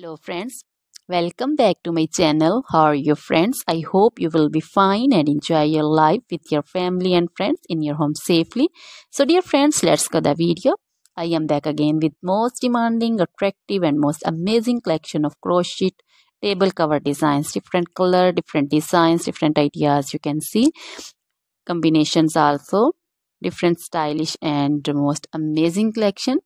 Hello friends, welcome back to my channel. How are you friends? I hope you will be fine and enjoy your life with your family and friends in your home safely. So dear friends, let's go the video. I am back again with most demanding, attractive and most amazing collection of crochet table cover designs. Different color, different designs, different ideas you can see. Combinations also. Different stylish and most amazing collection.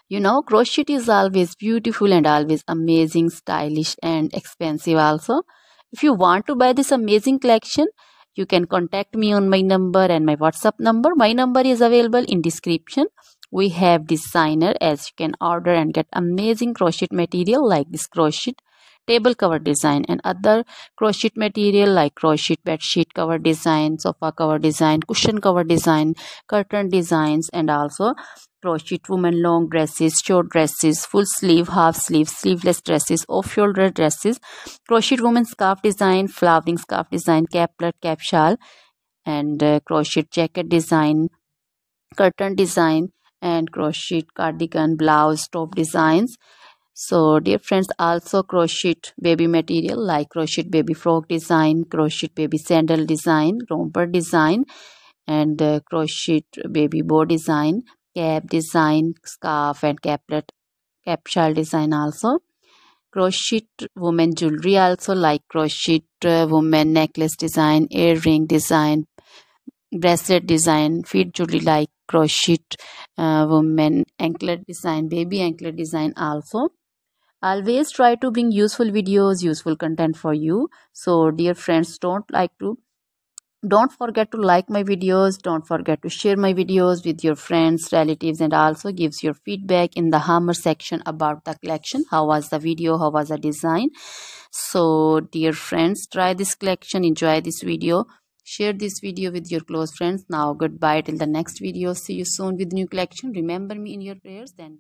You know, crochet is always beautiful and always amazing, stylish and expensive also. If you want to buy this amazing collection, you can contact me on my number and my WhatsApp number. My number is available in description. We have designer as you can order and get amazing crochet material like this crochet table cover design and other crochet material like crochet bed sheet cover design, sofa cover design, cushion cover design, curtain designs, and also crochet women long dresses, short dresses, full sleeve, half sleeve, sleeveless dresses, off shoulder dresses, crochet woman scarf design, flowering scarf design, caplet, cap shawl, and crochet jacket design, curtain design, and crochet cardigan, blouse, top designs. So dear friends, also crochet baby material like crochet baby frock design, crochet baby sandal design, romper design, and crochet baby bow design, cap design, scarf and caplet, cap shawl design also. Crochet woman jewelry also like crochet woman necklace design, earring design, bracelet design, feet jewelry like crochet woman anklet design, baby anklet design also. Always try to bring useful videos, useful content for you. So dear friends, don't forget to like my videos, don't forget to share my videos with your friends, relatives, and also gives your feedback in the hammer section about the collection. How was the video, how was the design? So dear friends, try this collection, enjoy this video, share this video with your close friends. Now goodbye till the next video. See you soon with new collection. Remember me in your prayers. Then